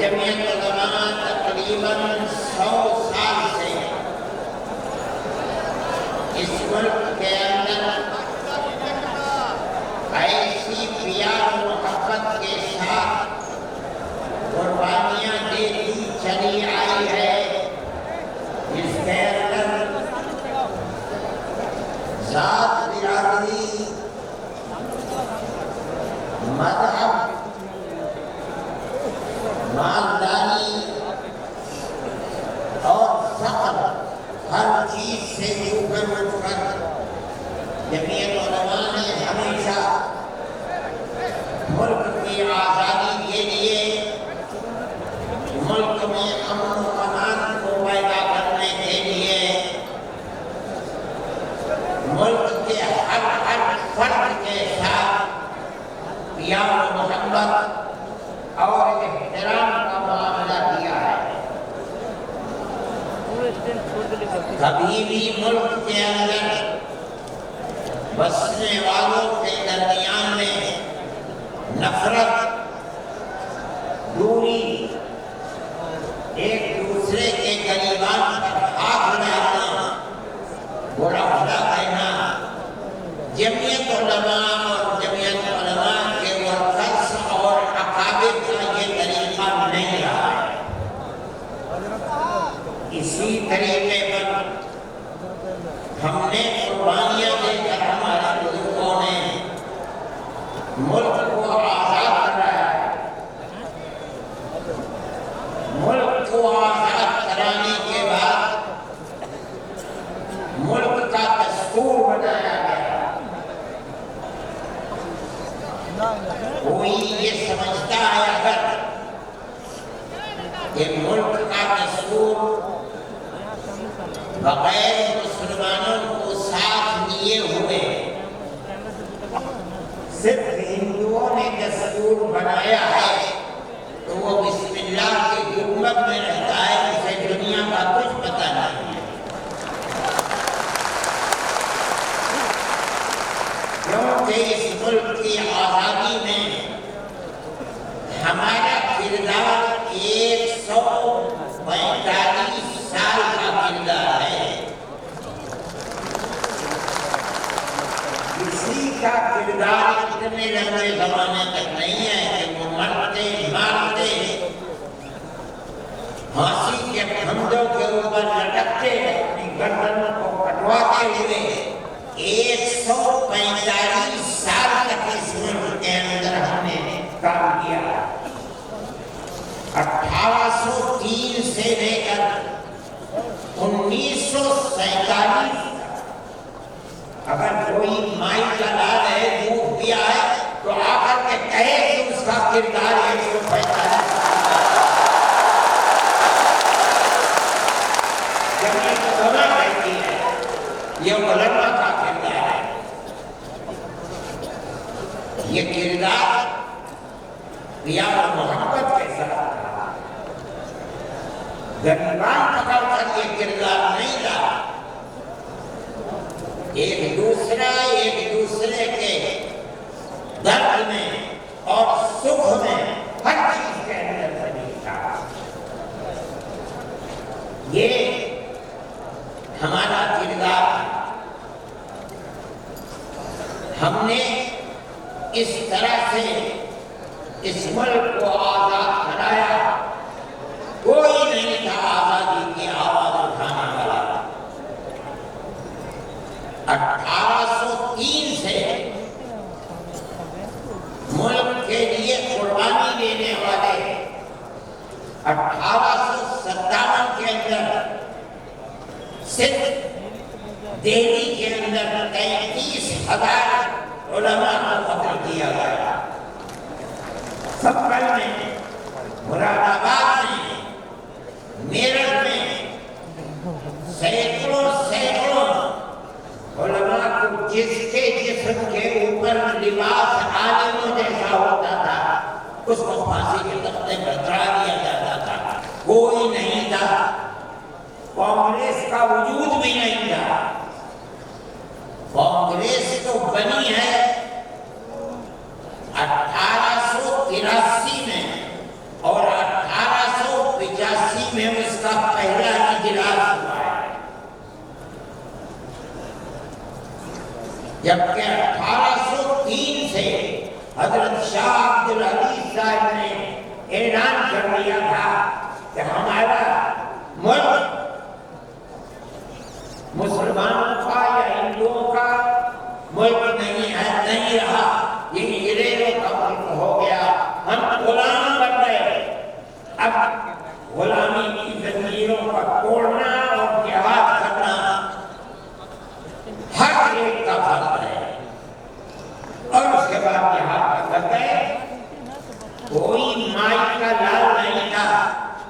جمعیت علماء تقریباً 100 سال سے اس ملک کے اندر ایسی پیار و محبت کے ساتھ قربانیاں دیتی چلی آئی ہے جس کے اندر ذات، برادری، مذہب، مالداری اور فقر ہر چیز سے اوپر اٹھ کر جمعیت علماء نے ہمیشہ ملک کی آزادی کے لیے، ملک میں امن و امان کو پیدا کرنے کے لیے، ملک کے ہر فرد کے ساتھ پیار و محبت اور احترام کا معاملہ کیا ہے۔ کبھی بھی ملک کے اندر بسنے والوں کے درمیان میں نفرت، دوری، ایک دوسرے کے گریبان پر ہاتھ ڈالنا، برا بھلا کہنا جمعیت علماء اور جمعیت علماء کے ورکرز اور اکابر کا یہ طریقہ نہیں رہا ہے۔ اسی طریقے پر ہم نے قربانیاں دے کر ہمارے بزرگوں نے ملک کو آزاد کرایا ہے۔ ملک کو آزاد کرانے کے بعد ملک کا دستور بنایا گیا۔ کوئی یہ سمجھتا ہے اگر کہ ملک کا دستور بغیر مسلمانوں کو ساتھ لیے ہوئے صرف ہندوؤں نے دستور بنایا ہے تو وہ بسم اللہ کی حکومت میں رہتا ہے، اسے دنیا کا کچھ پتہ نہیں ہے۔ کیونکہ اس ملک کی آزادی میں ہمارا کردار 145 سال کا کردار ہے۔ کسی کا کردار اتنے لمبے زمانے تک نہیں ہے کہ وہ مرتے مارتے پھانسی کے پھندوں کے اوپر لٹکتے اپنی گردنوں کو کٹواتے ہوئے 145 سال تک اس ملک کے اندر ہم نے کام کیا۔ 1803 سے لے کر 1947 اگر کوئی مائی کا لال ہے، دودھ پیا ہے تو آ کر کے کہے کہ اس کا کردار 145 جب یہ علماء کہتی ہے یہ علماء کا کردار ہے۔ یہ کردار پیار و محبت کے ساتھ رہا، گریبان پکڑ کر یہ کردار نہیں رہا۔ ایک دوسرے کے درد میں اور سکھ میں ہر چیز کے اندر شریک تھا۔ یہ ہمارا کردار ہے۔ ہم نے اس طرح سے اس ملک کو آزاد کرایا، کوئی نہیں تھا آزادی کی آواز اٹھانے والا۔ 1803 سے ملک کے لیے قربانی دینے والے 1857 کے اندر صرف دہلی کے اندر 33,000 علماء کو قتل کیا گیا۔ سبل میں، مراد آباد میں، میرٹھ میں سینکڑوں علماء کو جس کے جسم کے اوپر لباس عالموں جیسا ہوتا تھا اس کو پھانسی کے تختے پر چڑھا دیا جاتا تھا۔ کوئی نہیں تھا، کانگریس کا وجود بھی نہیں تھا۔ کانگریس تو بنی ہے 1883 میں اور 18 جبکہ 1803 سے حضرت شاہ عبدالعزیز صاحب نے اعلان کر دیا تھا کہ ہمارا ملک مسلمانوں کا یا ہندوؤں کا ملک نہیں ہے، نہیں رہا، یہ انگریزوں کا ملک ہو گیا، ہم غلام بن گئے۔ اب غلامی کی زنجیروں کو توڑنا اور جہاد کرنا ہر ایک کا فرض ہے۔ اور اس کے بعد جہاد کرتے کوئی مائی کا لال نہیں تھا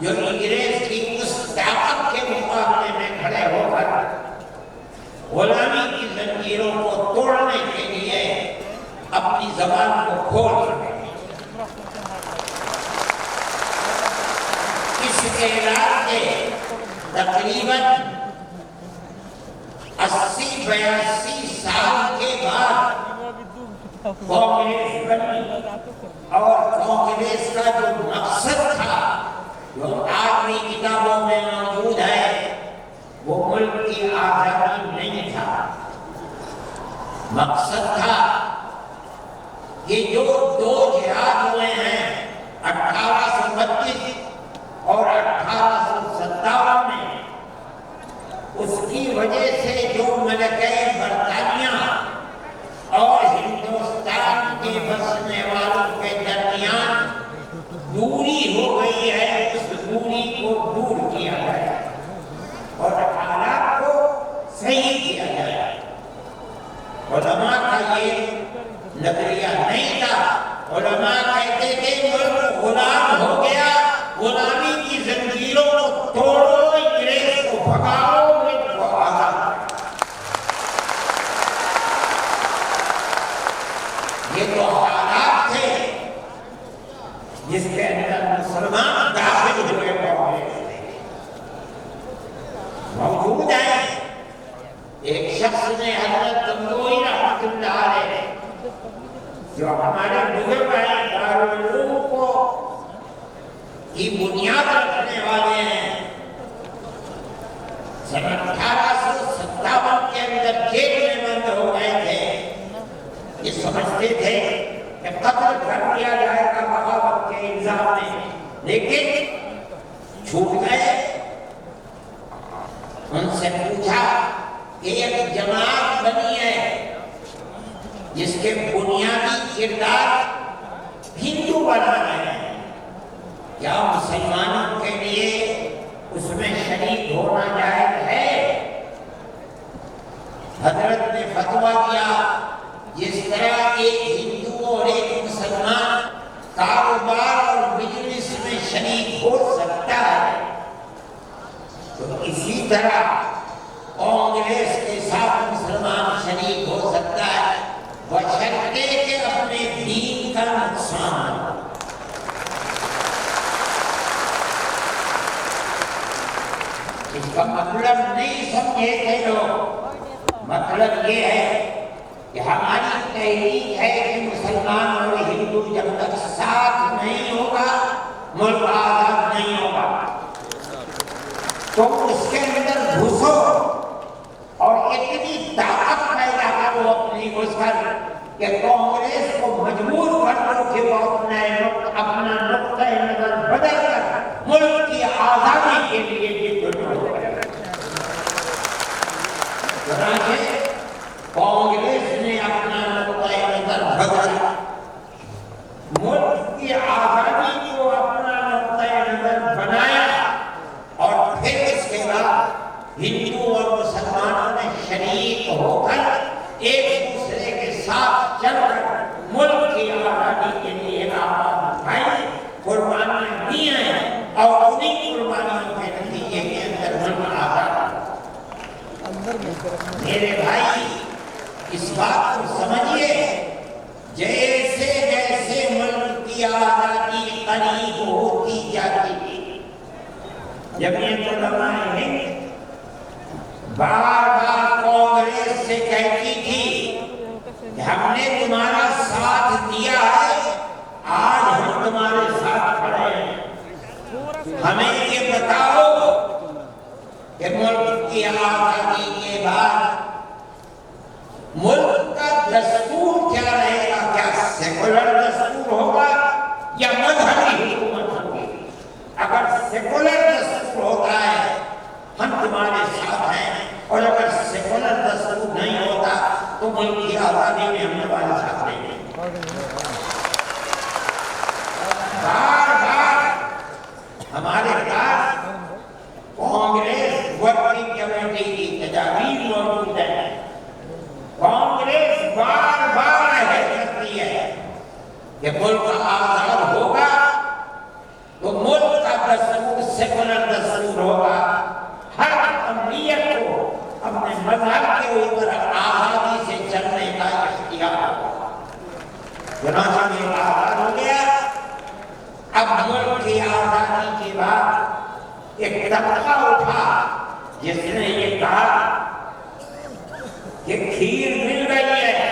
جو انگریز کی اس طاقت کے مقابلے میں کھڑے ہو کر غلامی کی زنجیروں کو توڑنے کے لیے اپنی زبان کو کھول سکے۔ اس اعلان کے تقریباً 80-82 سال کے بعد کانگریس بنی، اور کانگریس کا جو مقصد تھا جو آخری کتابوں میں موجود ہے وہ ملک کی آزادی نہیں تھا، مقصد تھا کہ جو دو جہاد ہوئے ہیں 1832 اور 1857 میں، اس کی وجہ سے جو ملکہ برطانیہ اور ہندوستان کے بسنے والوں کے درمیان دوری ہو گئی ہے، اس دوری کو دور کیا گیا اور حالات کو صحیح کیا گیا۔ علماء کا یہ نظریہ نہیں تھا، علماء کہتے تھے ملک غلام ہو گیا، غلامی کی زنجیروں کو توڑو، انگریز کو بھگاؤ، ملک کو آزاد۔ یہ تو حالات تھے جس کے اندر مسلمان داخل ہوئے موجود ہیں۔ ایک شخص نے حضرت گنگوئی رحمۃ اللہ علیہ جو ہمارے بزرگ ہیں، دارالعلوم کو کی بنیاد رکھنے والے ہیں، سن 1857 کے اندر جیل میں بند ہو گئے تھے۔ یہ سمجھتے تھے کہ قتل کر دیا جائے گا بغاوت کے الزام میں، لیکن چھوٹ گئے۔ ان سے پوچھا کہ ایک جماعت بنی ہے جس کے بنیادی کردار ہندو بنا رہے ہیں، کیا مسلمانوں کے لیے اس میں شریک ہونا جائز ہے؟ حضرت نے فتویٰ دیا جس طرح ایک ہندو اور ایک مسلمان کاروبار اور بزنس میں شریک ہو سکتا ہے، تو اسی طرح کانگریس کے ساتھ مسلمان شریک ہو سکتا ہے، بشرطے کہ اپنے دین کا نقصان نہ ہو۔ اس کا مطلب نہیں سمجھے تھے لوگ، مطلب یہ ہے کہ ہماری تحریک ہے کہ مسلمان اور ہندو جب تک ساتھ نہیں ہوگا ملک آزاد نہیں ہوگا۔ تو اس کے اندر گھسو اور اتنی طاقت پیدا کرو اپنی گھسکر کہ کانگریس کو مجبور کر دو کہ وہ اپنا نقطۂ نظر بدل کر ملک کی آزادی کے لیے جدوجہد کرے۔ چنانچہ کانگریس نے اپنا نقطۂ نظر بدلا، ملک کی آزادی کو اپنا نقطۂ نظر بنایا، اور پھر اس کے بعد ہندو اور مسلمانوں نے شریک ہو کر ایک دوسرے کے ساتھ چل کر ملک کی آزادی کے لیے آواز اٹھائی، قربانیاں دی ہیں، اور انہیں قربانیوں کے نتیجے کے اندر ملک آزاد۔ میرے بھائی اس بات کو سمجھیے، جیسے جیسے ملک کی آزادی قریب ہوتی جاتی تھی، جمعیت علماء ہند بار بار کانگریس سے کہتی تھی کہ ہم نے تمہارا ساتھ دیا ہے، آج ہم تمہارے ساتھ کھڑے ہیں، ہمیں یہ بتاؤ کہ ملک کی آزادی کے بعد ملک کا دستور کیا رہے گا؟ کیا سیکولر دستور ہوگا یا مذہبی حکومت ہوگی؟ اگر سیکولر دستور ہوتا ہے ہم تمہارے ساتھ ہیں، اور اگر سیکولر دستور نہیں ہوتا تو ملک کی آزادی میں ہم تمہارے ساتھ نہیں ہیں۔ بار بار ہمارے پاس کانگریس ورکنگ کمیٹی کی تجاویز موجود ہے۔ کانگریس بار بار اہد کرتی ہے کہ ملک آزاد ہوگا تو ملک کا دستور سیکولر دستور ہوگا، ہر اقلیت کو اپنے مذہب کے اوپر آزادی سے چلنے کا اختیار ہوگا۔ چنانچہ یہ آزاد ہو گیا۔ اب ملک کی آزادی کے بعد ایک طبقہ اٹھا جس نے یہ کہا کہ کھیر مل رہی ہے،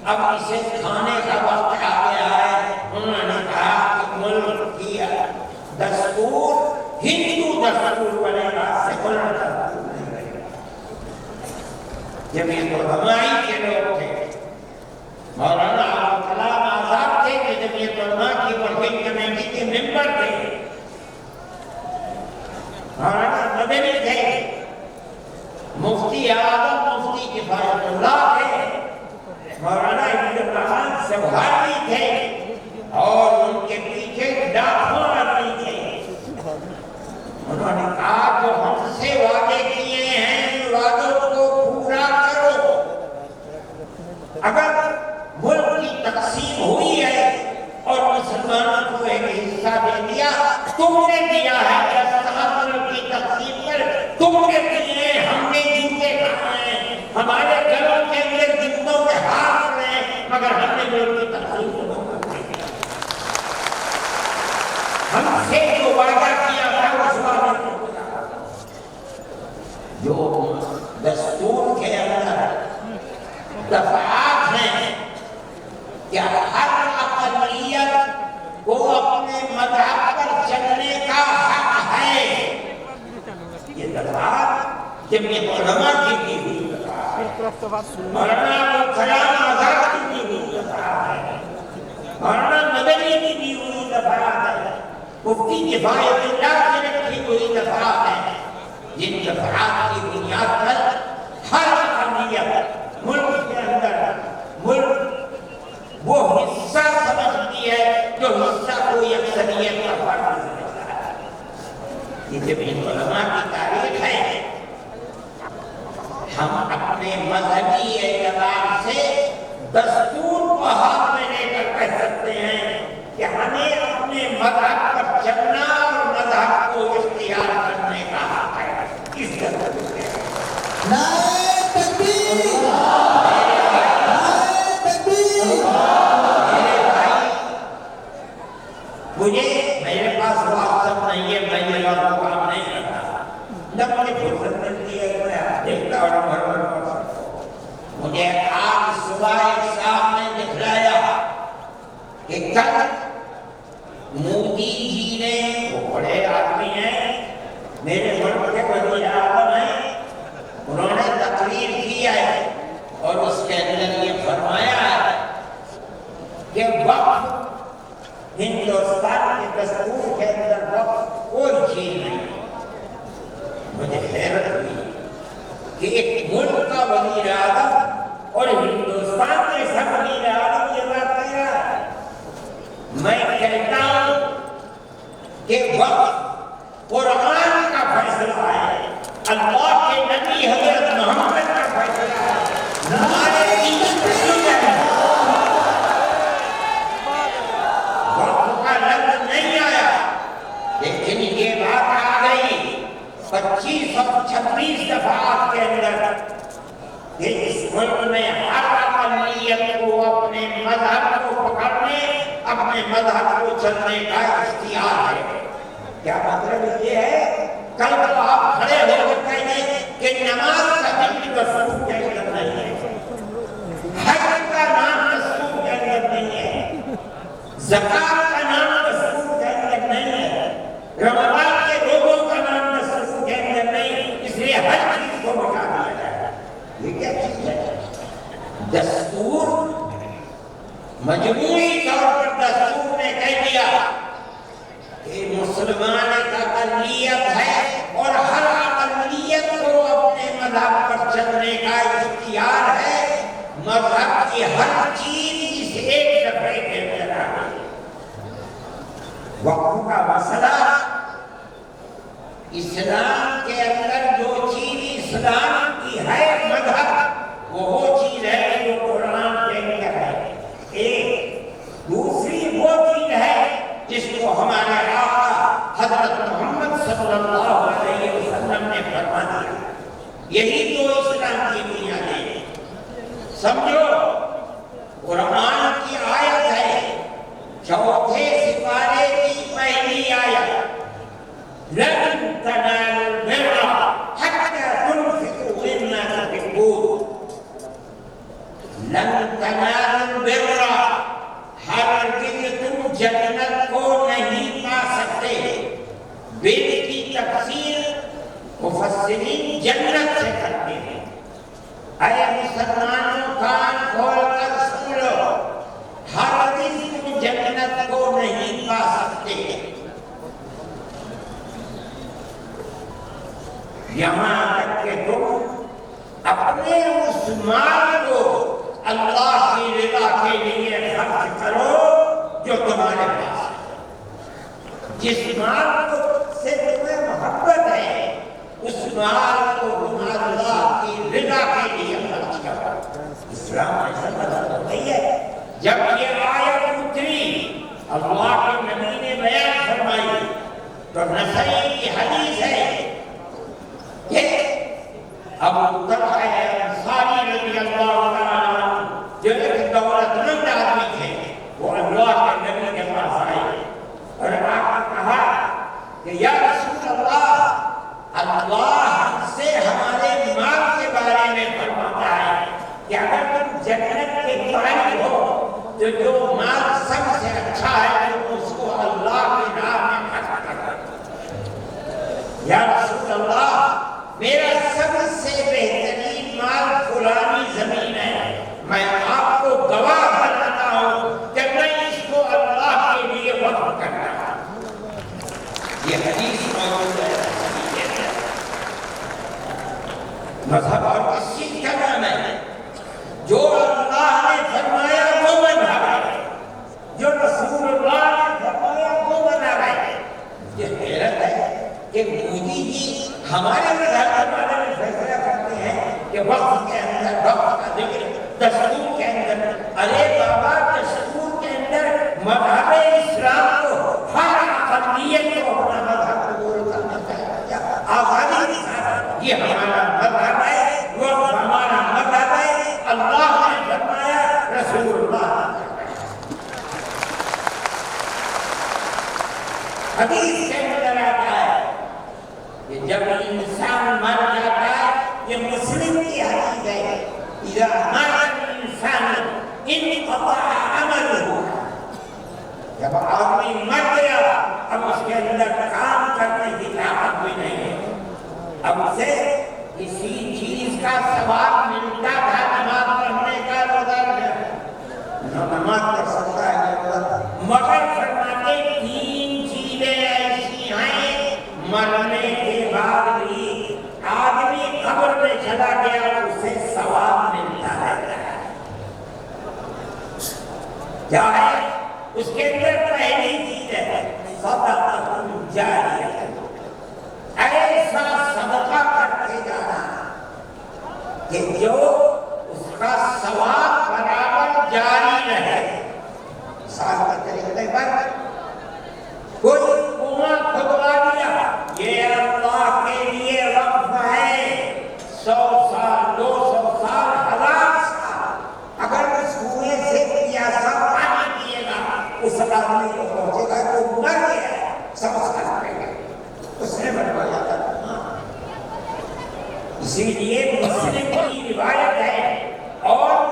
اب اسے کھانے کا وقت آ گیا ہے۔ انہوں نے کہا کہ ملک کی دستور ہندو دستور بنے گا، سیکولر دستور نہیں بنے گا۔ جمعیت علماء کے لوگ تھے، مولانا ابوالکلام آزاد تھے کہ جمعیت علماء کی ورکنگ کمیٹی کے ممبر تھے، مولانا مدنی تھے، مفتی اعظم مفتی کفایت اللہ تھے، مولانا ابن الرحمن سبحانی تھے، اور ان کے پیچھے لاکھوں آدمی تھے۔ انہوں نے کہا جو ہم سے وعدے کیے ہیں ان وعدوں کو پورا کرو۔ اگر ملک کی تقسیم ہوئی ہے اور مسلمانوں کو ایک حصہ دے دیا، تم نے دیا ہے، ملک کی تقسیم پر تم نے دیے، ہم نے جوتے کھائے ہیں، ہمارے گھروں کے اندر جوتوں کے ہاتھ رہے ہیں، مگر ہم نے ملک کی تقسیم کو ہم سے جو وعدہ کیا تھا اس وعدے کو پورا کرو۔ جو دستور کے اندر دفعات ہیں کہ ہر اقلیت کو اپنے مذہب پر چلنے کا حق ہے، یہ دفعات جمعیت علماء کی دی ہوئی دفعات ہے، مولانا ابوالکلام آزاد کی دی ہوئی دفعات ہے، مولانا مدنی کی دی ہوئی دفعات ہے، مفتی کفایت اللہ کی رکھی ہوئی دفعات ہیں، جن دفعات کی بنیاد پر ہر اقلیت ملک کے اندر ملک وہ حصہ سمجھتی ہے جو حصہ کوئی اکثریت کا فرد سمجھتا ہے۔ یہ جمعیت علماء کی تاریخ ہے۔ ہم اپنے مذہبی اعتبار سے دستور کو ہاتھ میں لے کر کہہ سکتے ہیں کہ ہمیں اپنے مذہب پر چلنا اور مذہب کو اختیار کرنے کا حق ہے۔ اس دستور کے نعرہ تکبیر! مجھے میرے پاس واٹسپ نہیں ہے، میں یہ لوگوں کو کام نہیں کرتا، جب مجھے فرصت ملتی ہے میں دیکھتا اور مجھے آج صبح ایک صاحب نے دکھلایا کہ کل مودی جی نے، وہ بڑے آدمی ہیں، میرے ملک کے وزیر اعظم ہیں، انہوں نے تقریر کی ہے اور اس کے اندر یہ فرمایا ہے کہ وقت ہندوستان کے دستور کے اندر وقت کوئی چیز نہیں۔ مجھے حیرت ہوئی کہ ایک ملک کا وزیر اعظم اور ہندوستان کے سب وزیر اعظم یہ بات کہہ رہا ہے۔ میں کہتا ہوں کہ وقت قرآن کا فیصلہ ہے، اللہ کے نبی حضرت محمد کا فیصلہ ہے، ہمارے دین کا سنت ہے۔ وقت کا لفظ نہیں آیا، لیکن یہ بات آ گئی 25 اور 26 دفعات کے اندر کہ اس ملک میں ہر اقلیت کو اپنے مذہب کو پکڑنے، اپنے مذہب کو چلنے کا اختیار ہے۔ کیا مطلب یہ ہے؟ کل تو آپ کھڑے ہو کر کہیں گے کہ نماز کا دن دستور کے اندر نہیں ہے، حج کا نام دستور کے اندر نہیں ہے، زکات کا نام دستور کے اندر نہیں ہے، رمضان کے روزوں کا نام دستور کے اندر نہیں، اس لیے ہر چیز کو بتا دیا جائے۔ یہ کیا چیز ہے؟ دستور مجموعی طور پر دستور نے کہہ دیا کہ مسلمان ایک اقلیت ہے اور ہر اقلیت کو اپنے مذہب پر چلنے کا اختیار ہے، مذہب کی ہر چیز اس ایک ڈبے کے اندر آ گئی۔ وقت کا مسئلہ، اسلام کے اندر جو چیز اسلام کی ہے مذہب، وہ چیز ہے جو قرآن کے اندر ہے۔ ایک دوسری وہ چیز ہے جس کو ہمارے آقا حضرت محمد صلی اللہ علیہ وسلم نے فرما دیا۔ یہی تو اسلام کی بنیاد ہے۔ سمجھو، قرآن کی آیت ہے، چوتھے سپارے کی پہلی آیت، لن تنالوا البر حتى تنفقوا مما تحبون۔ لن تنالوا البر، ہرگز تم جنت کو نہیں پا سکتے۔ بر کی تفسیر مفسرین جنت سے کرتے ہیں۔ اے مسلمانوں، کان کھول کر سن لو، ہرگز تم جنت کو نہیں پا سکتے۔ یہاں تک کہ تم اپنے اس مال کو اللہ کی رضا کے لیے خرچ کرو جو تمہارے پاس ہے۔ جس مال کو سے تمہیں محبت ہے، اس مال کو تم اللہ کی رضا کے لیے خرچ کرو۔ اسلام ایسا مذہب نہیں ہے۔ جب یہ آیت اتری، اللہ کے نبی نے بیان فرمائی، تو نسائی کی حدیث ہے کہ ابو طلحہ انصاری رضی اللہ عنہ جو ایک دولت مند آدمی تھے، وہ اللہ کے نبی کے پاس آئے اور آپ نے کہا کہ یا رسول اللہ، اللہ ہم سے ہمارے مال کے بارے میں فرماتا ہے کہ اگر تم جنت کے طالب ہو تو جو مال سب سے اچھا ہے تو اس کو اللہ کی راہ میں خرچ کرو۔ یا رسول اللہ، میرا سب سے بہترین مال فلانی زمین ہے، میں آپ کو گواہ بناتا ہوں کہ میں اس کو اللہ کے لیے وقف کرتا ہوں۔ یہ حدیث موجود ہے۔ مذہب اور کس چیز کا نام ہے؟ جو اللہ نے فرمایا وہ مذہب ہے، جو رسول اللہ نے فرمایا وہ مذہب ہے۔ یہ حیرت ہے کہ مودی جی ہمارے مذہب کے بارے میں فیصلہ کرتے ہیں کہ وقت کے اندر وقت کا ذکر دستور کے اندر۔ ارے بابا، دستور کے اندر مذہب اسلام کو ہر اقلیت کو اپنا مذہب قبول کرنا چاہیے، آزادی دی۔ یہ ہمارا مذہب ہے، وہ ہمارا مذہب ہے۔ اللہ نے فرمایا، رسول اللہ نے فرمایا۔ حدیث کے اندر آتا ہے کہ جب انسان مر جاتا ہے، یہ مسلم کی حدیث ہے، اذا مات الانسان انقطع عمله۔ جب آدمی مر گیا، اب اس کے اندر کام کرنے کی طاقت بھی نہیں ہے۔ اب اسے کسی چیز کا ثواب ملتا تھا، نماز پڑھنے کا، روزہ رکھنا، نماز پڑھ سکتا ہے، مگر فرماتے تین چیزیں ایسی ہیں مرنے کے بعد بھی آدمی قبر میں چلا گیا اسے ثواب ملتا رہتا ہے۔ کیا ہے؟ اس کے اندر پہلی چیز ہے صدقہ جاریہ، ایسا صدقہ کرتے جانا کہ جو اس کا ثواب برابر جاری رہے۔ مثال کے طریقے پر کوئی کنواں کھدوا دیا، یہ اللہ کے لیے وقف ہے، 100 سال، 200 سال، 1000 سال، اگر اس کنویں سے پیاسا پانی پیے گا، اس آدمی کو پہنچے گا تو مر گیا، 100 سال پہ گا، اس نے بنوایا تھا۔ اسی لیے مسلم کی روایت ہے اور